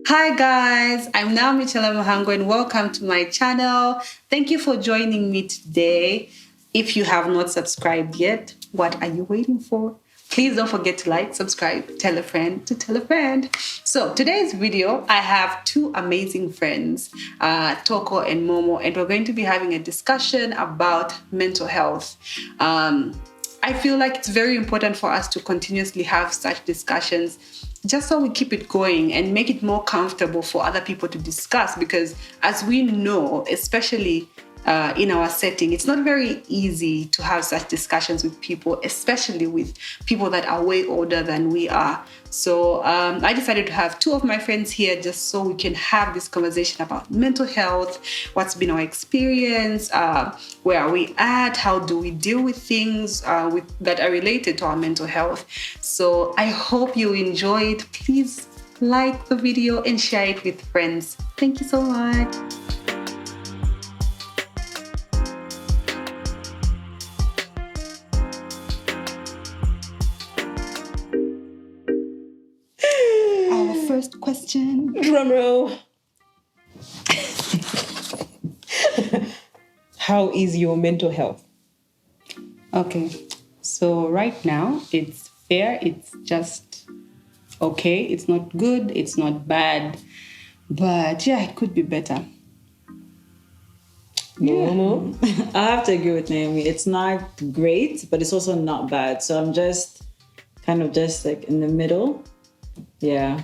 Hi guys, I'm now Michelle Mahango and welcome to my channel. Thank you for joining me today. If you have not subscribed yet, what are you waiting for? Please don't forget to like, subscribe, tell a friend to tell a friend. So today's video, I have two amazing friends, Toko and Momo, and we're going to be having a discussion about mental health. I feel like it's very important for us to continuously have such discussions just so we keep it going and make it more comfortable for other people to discuss, because as we know, especially in our setting, it's not very easy to have such discussions with people, especially with people that are way older than we are. So I decided to have two of my friends here just so we can have this conversation about mental health, what's been our experience, where are we at, how do we deal with things that are related to our mental health. So I hope you enjoy it. Please like the video and share it with friends. Thank you so much. First question. Drum roll. How is your mental health? Okay, so right now it's fair. It's just okay. It's not good. It's not bad. But yeah, it could be better. No. I have to agree with Naomi. It's not great, but it's also not bad. So I'm just kind of just like in the middle. Yeah.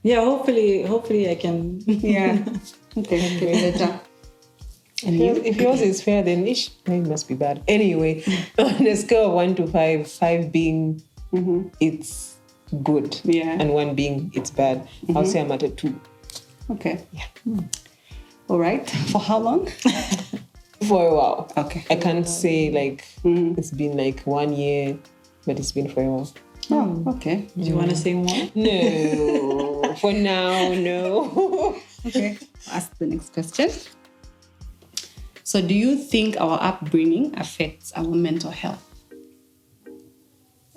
Yeah, hopefully I can. Yeah. Okay, better. And if yours is fair, then mine must be bad. Anyway, on a scale of 1 to 5, 5 being it's good, and 1 being it's bad, I'll say I'm at a 2. Okay. Yeah. All right. For how long? For a while. Okay. I can't say like it's been like 1 year, but it's been for a while. Oh, okay. Do you want to say more? No. For now, no. Okay. Ask the next question. So do you think our upbringing affects our mental health?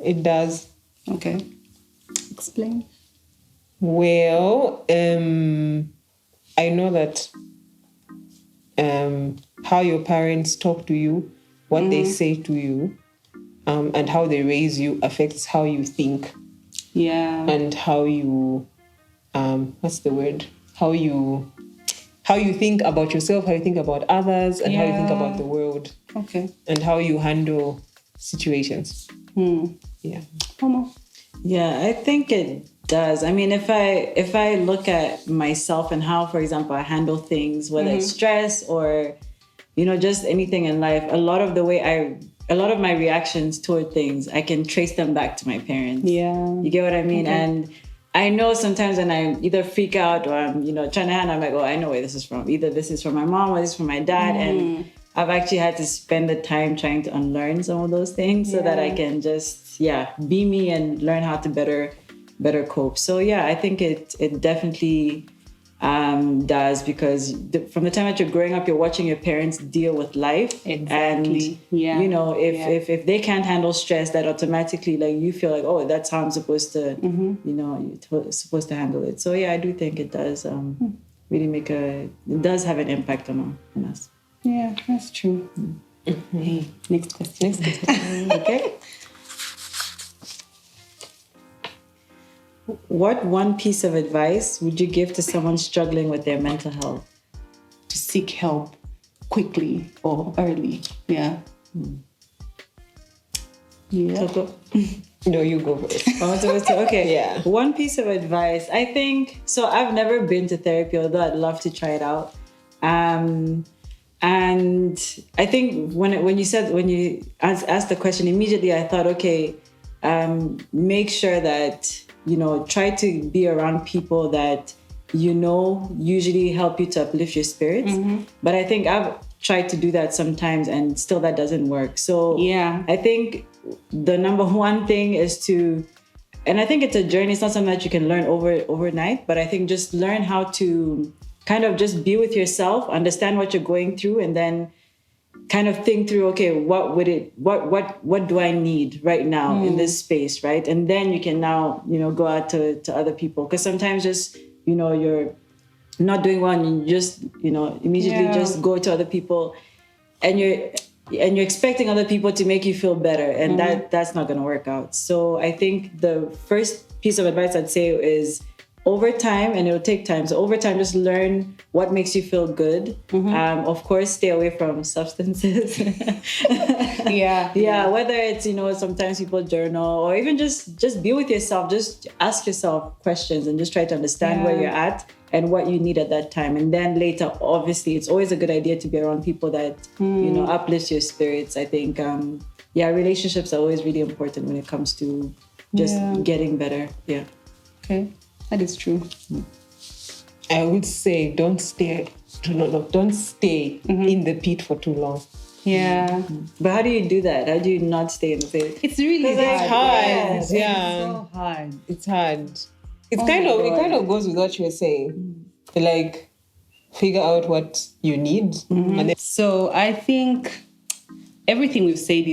It does. Okay. Explain. Well, I know that how your parents talk to you, what they say to you, and how they raise you affects how you think. Yeah. And how you, what's the word? How you think about yourself, how you think about others, and how you think about the world. Okay. And how you handle situations. Yeah. Momo. Yeah, I think it does. I mean, if I look at myself and how, for example, I handle things, whether it's stress or, just anything in life, a lot of my reactions toward things, I can trace them back to my parents. Yeah. You get what I mean? Okay. And I know sometimes when I either freak out or I'm, trying to handle, I'm like, oh, I know where this is from. Either this is from my mom or this is from my dad. And I've actually had to spend the time trying to unlearn some of those things so that I can just, be me and learn how to better cope. So yeah, I think it definitely does, because from the time that you're growing up, you're watching your parents deal with life. Exactly. And if they can't handle stress, that automatically like you feel like, oh, that's how I'm supposed to you're supposed to handle it. So yeah, I do think it does really it does have an impact on us. Yeah, that's true. Hey, next question. Okay. What one piece of advice would you give to someone struggling with their mental health? To seek help quickly or early. Yeah. Yeah. No, you go first. Okay. Yeah. One piece of advice. I think, so I've never been to therapy, although I'd love to try it out. And I think when you asked the question, immediately I thought, okay, make sure that, try to be around people that, usually help you to uplift your spirits. But I think I've tried to do that sometimes and still that doesn't work. So yeah, I think the number one thing is and I think it's a journey. It's not something that you can learn overnight, but I think just learn how to kind of just be with yourself, understand what you're going through, and then kind of think through, okay, what do I need right now in this space, right? And then you can now, go out to other people. Because sometimes just you're not doing well, and you just, immediately just go to other people, and you're expecting other people to make you feel better, and that's not going to work out. So I think the first piece of advice I'd say is, over time, and it'll take time, so over time, just learn what makes you feel good. Of course, stay away from substances. Yeah, whether it's, sometimes people journal, or even just be with yourself. Just ask yourself questions and just try to understand where you're at and what you need at that time. And then later, obviously, it's always a good idea to be around people that, uplift your spirits. I think, relationships are always really important when it comes to just getting better. Yeah. Okay. That is true. I would say don't stay in the pit for too long. Yeah. But how do you do that? How do you not stay in the pit? It's really hard. It's so hard. It's hard. It kind of goes with what you were saying. Like, figure out what you need. And then So I think everything we've said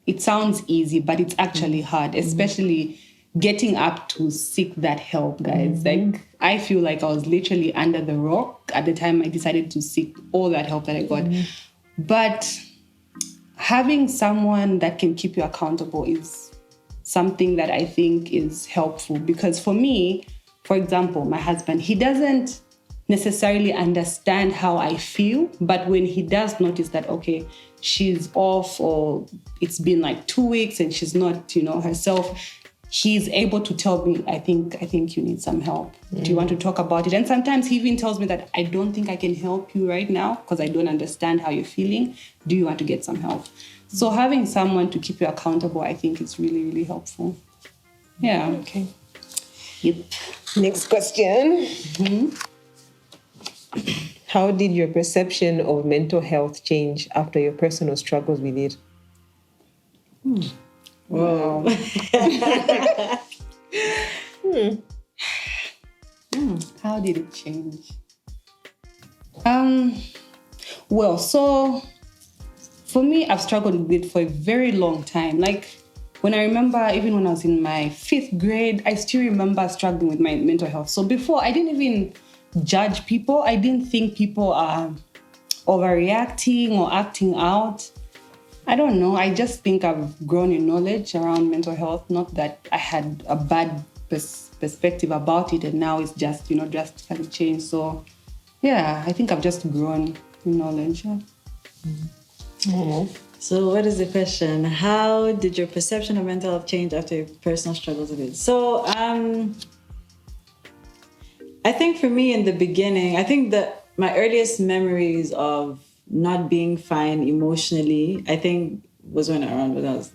it sounds easy, but it's actually hard, especially getting up to seek that help, guys. Like, I feel like I was literally under the rock at the time I decided to seek all that help that I got. But having someone that can keep you accountable is something that I think is helpful. Because for me, for example, my husband, he doesn't necessarily understand how I feel, but when he does notice that, okay, she's off, or it's been like 2 weeks and she's not, herself, he's able to tell me, I think you need some help. Do you want to talk about it? And sometimes he even tells me that I don't think I can help you right now because I don't understand how you're feeling. Do you want to get some help? So having someone to keep you accountable, I think is really, really helpful. Yeah. Okay. Yep. Next question. How did your perception of mental health change after your personal struggles with it? Wow. How did it change? Well, so for me, I've struggled with it for a very long time. Like, when I remember, even when I was in my 5th grade, I still remember struggling with my mental health. So before, I didn't even judge people. I didn't think people are overreacting or acting out. I don't know. I just think I've grown in knowledge around mental health. Not that I had a bad perspective about it, and now it's just, drastically changed. So, yeah, I think I've just grown in knowledge. Yeah. So what is the question? How did your perception of mental health change after your personal struggles with it? So, I think for me in the beginning, I think that my earliest memories of not being fine emotionally, I think was when I was,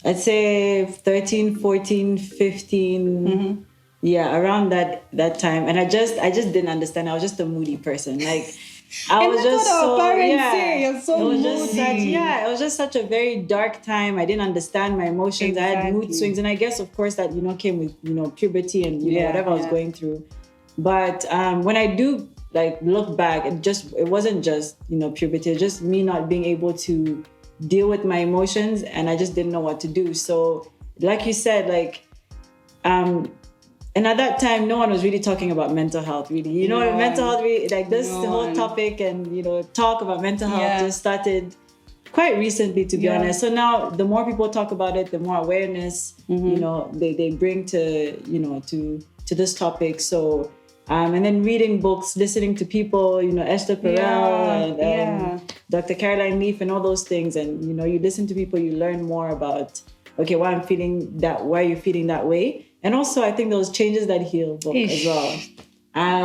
I'd say 13, 14, 15. Yeah, around that time. And I just didn't understand. I was just a moody person. Like, I was just so, you're so moody. It was just such a very dark time. I didn't understand my emotions. Exactly. I had mood swings. And I guess, of course, that, came with, puberty and, whatever I was going through. But when I do, look back, it wasn't just, puberty. It's just me not being able to deal with my emotions, and I just didn't know what to do. So, like you said, and at that time, no one was really talking about mental health, really. Mental health, really, this whole topic and, talk about mental health just started quite recently, to be honest. So now, the more people talk about it, the more awareness, they bring to this topic. So, and then reading books, listening to people, Esther Perel and Dr. Caroline Leaf and all those things. And, you listen to people, you learn more about, okay, why you're feeling that way. And also, I think those Changes That Heal book as well.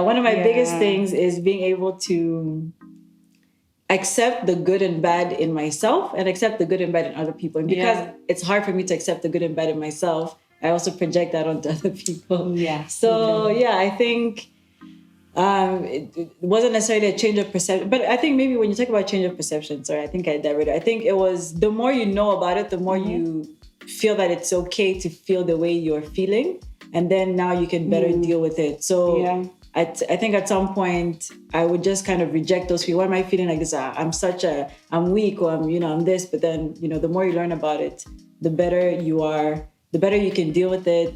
One of my biggest things is being able to accept the good and bad in myself and accept the good and bad in other people. And because it's hard for me to accept the good and bad in myself, I also project that onto other people. Yeah. So, I think it wasn't necessarily a change of perception. But I think maybe when you talk about change of perception, I think I diverted. I think it was the more you know about it, the more you feel that it's okay to feel the way you're feeling. And then now you can better deal with it. So I think at some point I would just kind of reject those feelings. Why am I feeling like this? I'm weak, or I'm this. But then, the more you learn about it, the better you are, the better you can deal with it.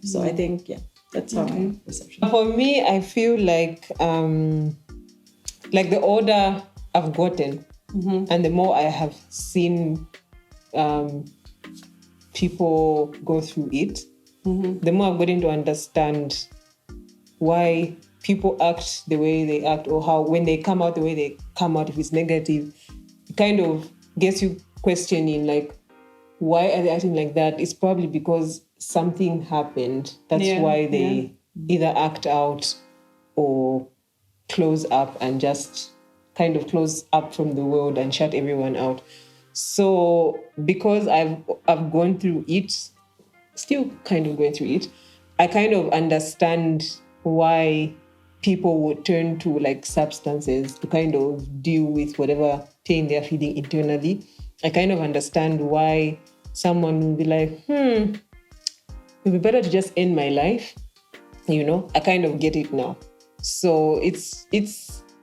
So I think, That's my perception. For me, I feel like the older I've gotten, and the more I have seen people go through it, the more I've gotten to understand why people act the way they act, or how when they come out the way they come out, if it's negative, it kind of gets you questioning, like, why are they acting like that? It's probably because something happened. That's why they either act out or close up and just kind of close up from the world and shut everyone out. So because I've gone through it, still kind of going through it, I kind of understand why people would turn to like substances to kind of deal with whatever pain they're feeling internally. I kind of understand why someone will be like, it'd be better to just end my life. You know, I kind of get it now. So it's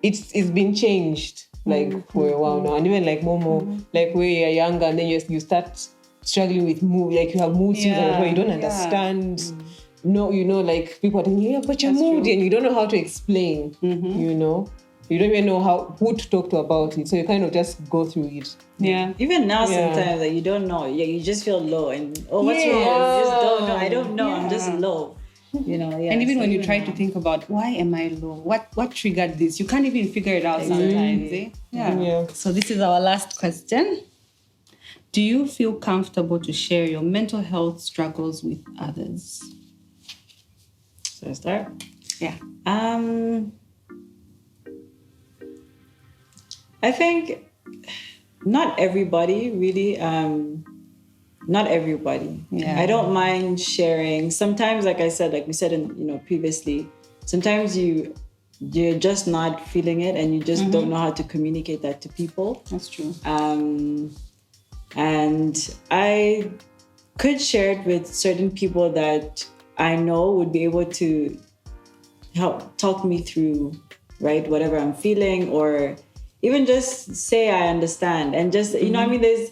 been changed like for a while now. And even like more like when you're younger and then you start struggling with mood, like you have mood swings and you don't understand. No, you know, like people are thinking, but you're moody, and you don't know how to explain, you know. You don't even know who to talk to about it. So you kind of just go through it. Yeah. Even now sometimes like, you don't know. Yeah, you just feel low and what's wrong? You just don't know. I don't know. I'm just low. You know, and even when you try to think about why am I low? What triggered this? You can't even figure it out sometimes. Yeah. So this is our last question. Do you feel comfortable to share your mental health struggles with others? So I start? Yeah. I think not everybody really, not everybody. Yeah. I don't mind sharing. Sometimes, like I said, like we said in, previously, sometimes you're just not feeling it and you just don't know how to communicate that to people. That's true. And I could share it with certain people that I know would be able to help talk me through, right, whatever I'm feeling, or even just say I understand. And just, there's,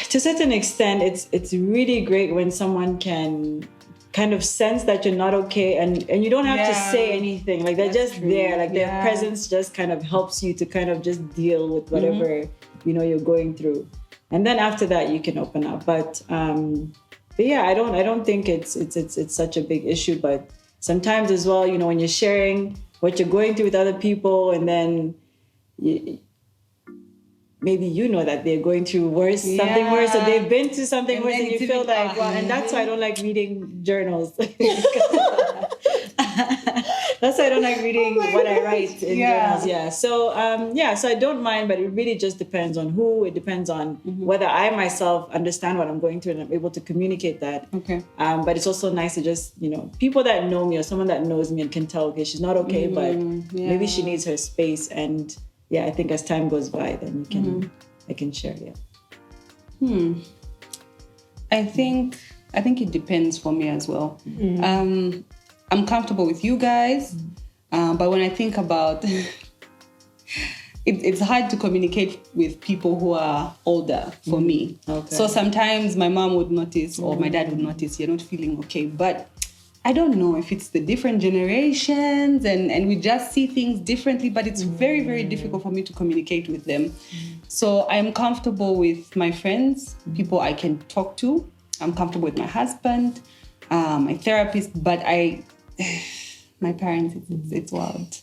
to a certain extent, it's really great when someone can kind of sense that you're not okay and you don't have to say anything. Like they're just true. There, like their presence just kind of helps you to kind of just deal with whatever, you're going through. And then after that, you can open up. But yeah, I don't think it's such a big issue. But sometimes as well, when you're sharing what you're going through with other people, and then maybe that they're going through something worse, or they've been through something worse, and you feel like, well, and that's why I don't like reading journals. That's why I don't like reading what I write in journals. Yeah. So, so I don't mind, but it really just depends on who. It depends on whether I myself understand what I'm going through and I'm able to communicate that. Okay. But it's also nice to just, people that know me or someone that knows me and can tell, okay, she's not okay, but maybe she needs her space. And yeah, I think as time goes by, then I can share. Yeah. I think it depends for me as well. I'm comfortable with you guys, but when I think about it's hard to communicate with people who are older for me. Okay. So sometimes my mom would notice or my dad would notice you're not feeling okay, but I don't know if it's the different generations and we just see things differently, but it's very, very difficult for me to communicate with them. So I'm comfortable with my friends, people I can talk to. I'm comfortable with my husband, my therapist, but my parents, it's wild.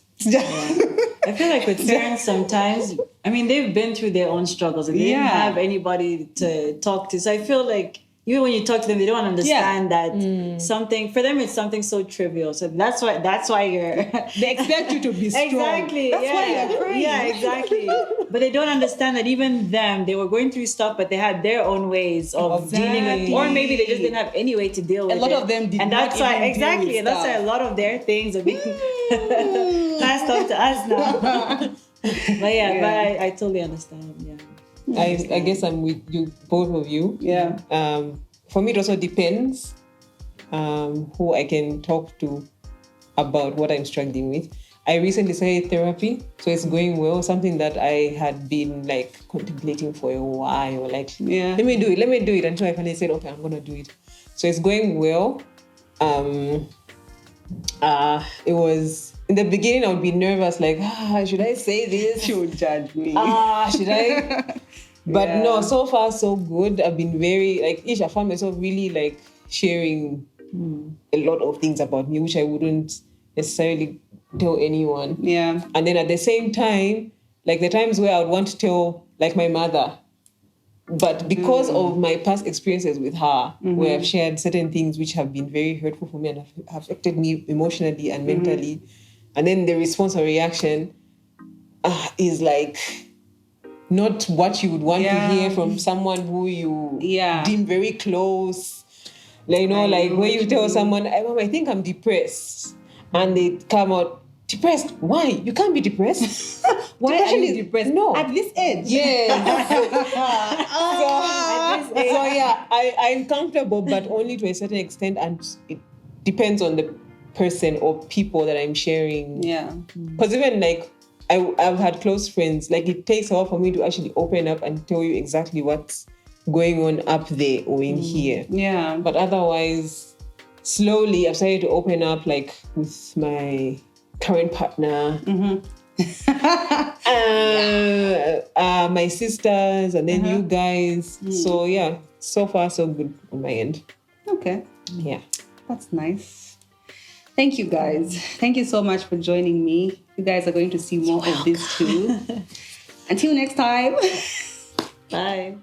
I feel like with parents sometimes, they've been through their own struggles and they didn't have anybody to talk to. So I feel like even when you talk to them, they don't understand that something, for them, it's something so trivial. So that's why you're... They expect you to be strong. Exactly. That's why you're crazy. Yeah, exactly. But they don't understand that even them, they were going through stuff, but they had their own ways of dealing with, or maybe they just didn't have any way to deal with it. A lot of them did and not that's why, even exactly, deal with and that's why a lot of their things are being passed on to us now. But but I totally understand. Yeah. I guess I'm with you, both of you. Yeah. For me, it also depends who I can talk to about what I'm struggling with. I recently started therapy, so it's going well. Something that I had been like contemplating for a while. Like, let me do it until I finally said, okay, I'm gonna do it. So it's going well. it was in the beginning I would be nervous, like, should I say this? She would judge me. Should I? But no, so far so good. I've been very I found myself really like sharing a lot of things about me, which I wouldn't necessarily tell anyone. Yeah. And then at the same time, like the times where I would want to tell like my mother, but because of my past experiences with her, where I've shared certain things which have been very hurtful for me and have affected me emotionally and mentally, and then the response or reaction is like not what you would want to hear from someone who you deem very close. Like, like when you tell someone, Mom, I think I'm depressed, and they come out, depressed? Why? You can't be depressed. Why are you depressed? No. At this age? Yes. So yeah, I'm comfortable, but only to a certain extent, and it depends on the person or people that I'm sharing. Yeah. Because even like I've had close friends, like it takes a while for me to actually open up and tell you exactly what's going on up there or in here. Yeah. But otherwise, slowly I've started to open up, like with my current partner, my sisters, and then you guys. So yeah, so far so good on my end. Okay. Yeah. That's nice. Thank you guys. Thank you so much for joining me. You guys are going to see more of this too. Until next time. Bye.